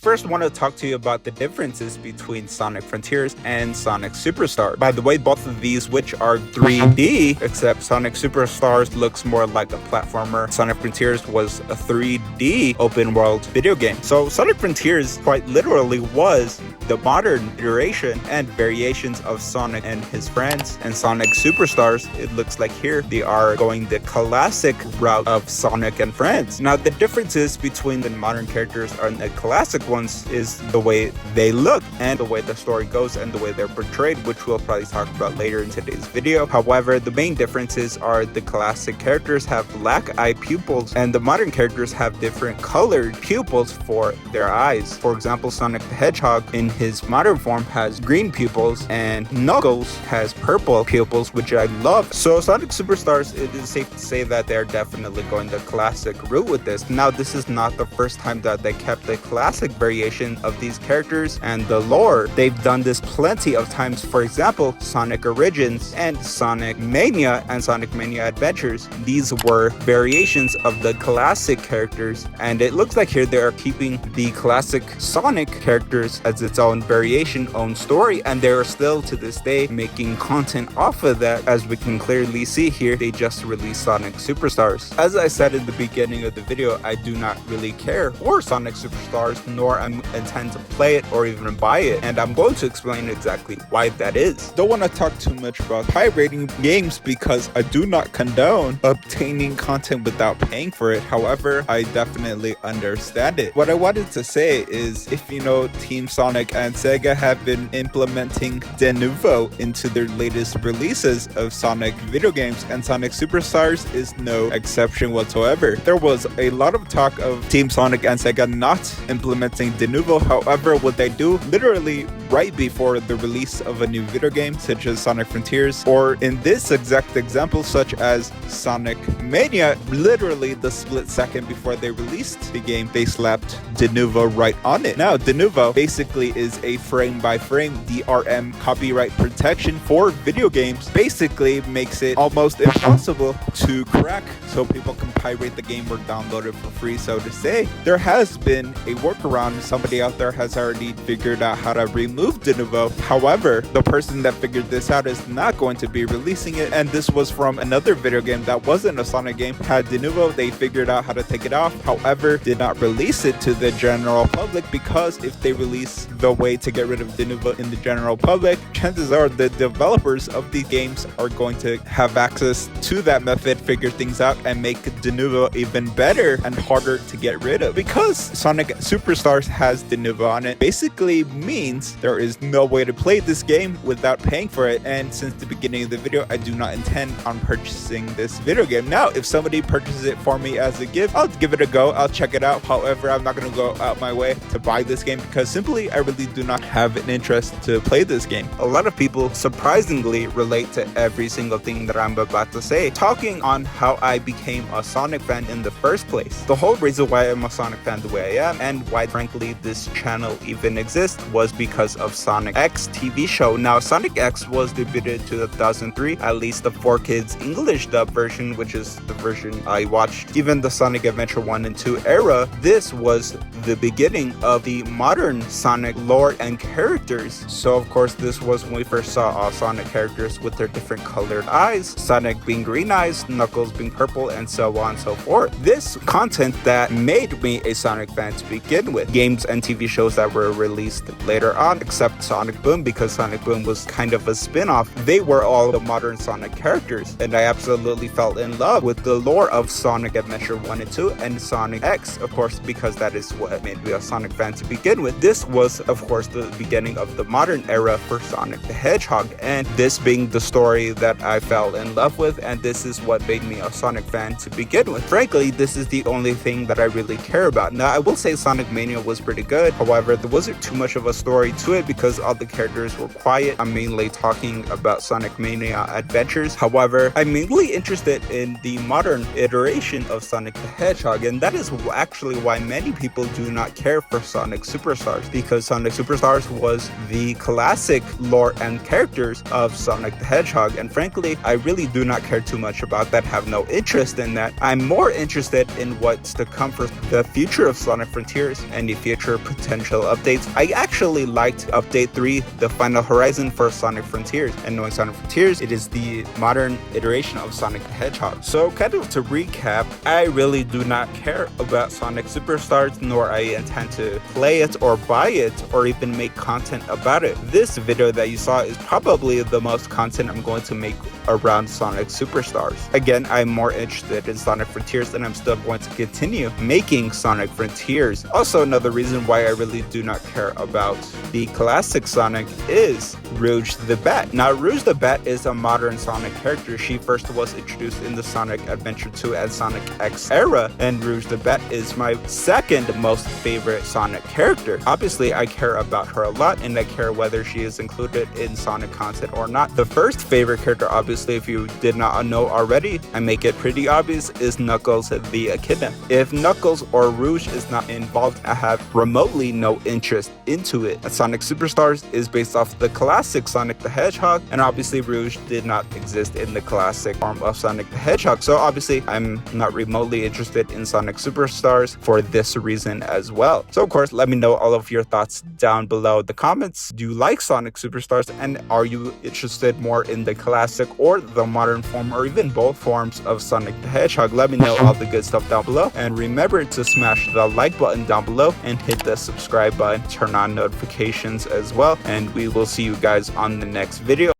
first want to talk to you about the differences between Sonic Frontiers and Sonic Superstars. By the way, both of these which are 3D, except Sonic Superstars looks more like a platformer. Sonic Frontiers was a 3D open world video game. So Sonic Frontiers quite literally was the modern iteration and variations of Sonic and his friends. And Sonic Superstars, it looks like here they are going the classic route of Sonic and friends. Now the differences between the modern characters and the classic ones is the way they look and the way the story goes and the way they're portrayed, which we'll probably talk about later in today's video. However, the main differences are the classic characters have black eye pupils and the modern characters have different colored pupils for their eyes. For example, Sonic the Hedgehog in his modern form has green pupils and Knuckles has purple pupils, which I love. So Sonic Superstars, it is safe to say that they're definitely going the classic route with this. Now this is not the first time that they kept the classic variation of these characters and the lore. They've done this plenty of times. For example, Sonic Origins and Sonic Mania and Sonic Mania Adventures. These were variations of the classic characters, and it looks like here they are keeping the classic Sonic characters as its own variation, own story, and they are still to this day making content off of that. As we can clearly see here, they just released Sonic Superstars. As I said in the beginning of the video, I do not really care for Sonic Superstars, nor I intend to play it or even buy it, and I'm going to explain exactly why that is. Don't want to talk too much about pirating games because I do not condone obtaining content without paying for it. However, I definitely understand it. What I wanted to say is, if you know, Team Sonic and Sega have been implementing Denuvo into their latest releases of Sonic video games, and Sonic Superstars is no exception whatsoever. There was a lot of talk of Team Sonic and Sega not implementing Denuvo. However, what they do literally right before the release of a new video game, such as Sonic Frontiers, or in this exact example, such as Sonic Mania, literally the split second before they released the game, they slapped Denuvo right on it. Now, Denuvo basically is a frame-by-frame DRM copyright protection for video games. Basically makes it almost impossible to crack, so people can pirate the game or download it for free, so to say. There has been a workaround. Somebody out there has already figured out how to remove Denuvo. However, the person that figured this out is not going to be releasing it, and this was from another video game that wasn't a Sonic game. Had Denuvo, they figured out how to take it off, however did not release it to the general public, because if they release the way to get rid of Denuvo in the general public, chances are the developers of these games are going to have access to that method, figure things out, and make Denuvo even better and harder to get rid of. Because Sonic Superstars has Denuvo on it, basically means there is no way to play this game without paying for it. And since the beginning of the video, I do not intend on purchasing this video game. Now, if somebody purchases it for me as a gift, I'll give it a go. I'll check it out. However, I'm not going to go out my way to buy this game because simply I really do not have an interest to play this game. A lot of people surprisingly relate to every single thing that I'm about to say, talking on how I became a Sonic fan in the first place. The whole reason why I'm a Sonic fan the way I am, and why frankly this channel even exists, was because of Sonic X TV show. Now, Sonic X was debuted to 2003, at least the 4Kids English dub version, which is the version I watched. Even the Sonic Adventure 1 and 2 era, this was the beginning of the modern Sonic lore and characters. So of course this was when we first saw all Sonic characters with their different colored eyes, Sonic being green eyes, Knuckles being purple, and so on and so forth. This content that made me a Sonic fan to begin with. Games and TV shows that were released later on, except Sonic Boom, because Sonic Boom was kind of a spin-off. They were all the modern Sonic characters, and I absolutely fell in love with the lore of Sonic Adventure 1 and 2 and Sonic X, of course, because that is what made me a Sonic fan to begin with. This was, of course, the beginning of the modern era for Sonic the Hedgehog, and this being the story that I fell in love with, and this is what made me a Sonic fan to begin with. Frankly, this is the only thing that I really care about. Now, I will say Sonic Mania was pretty good. However, there wasn't too much of a story to it because all the characters were quiet. I'm mainly talking about Sonic Mania Adventures. However, I'm mainly interested in the modern iteration of Sonic the Hedgehog, and that is actually why many people do not care for Sonic Superstars, because Sonic Sonic Superstars was the classic lore and characters of Sonic the Hedgehog, and frankly, I really do not care too much about that, have no interest in that. I'm more interested in what's to come for the future of Sonic Frontiers and the future potential updates. I actually liked Update 3, the final horizon for Sonic Frontiers, and knowing Sonic Frontiers, it is the modern iteration of Sonic the Hedgehog. So kind of to recap, I really do not care about Sonic Superstars, nor I intend to play it or buy it or even make content about it. This video that you saw is probably the most content I'm going to make around Sonic Superstars. Again, I'm more interested in Sonic Frontiers, and I'm still going to continue making Sonic Frontiers. Also, another reason why I really do not care about the classic Sonic is Rouge the Bat. Now, Rouge the Bat is a modern Sonic character. She first was introduced in the Sonic Adventure 2 and Sonic X era, and Rouge the Bat is my second most favorite Sonic character. Obviously, I care about her a lot, and I care whether she is included in Sonic content or not. The first favorite character, obviously, if you did not know already, I make it pretty obvious, is Knuckles the Echidna. If Knuckles or Rouge is not involved, I have remotely no interest into it. Sonic Superstars is based off the classic Sonic the Hedgehog, and obviously Rouge did not exist in the classic form of Sonic the Hedgehog, so obviously I'm not remotely interested in Sonic Superstars for this reason as well. So of course, let me know all of your thoughts down below in the comments. Do you like Sonic Superstars, and are you interested more in the classic or the modern form, or even both forms of Sonic the Hedgehog? Let me know all the good stuff down below, and remember to smash the like button down below and hit the subscribe button, turn on notifications as well, and we will see you guys on the next video.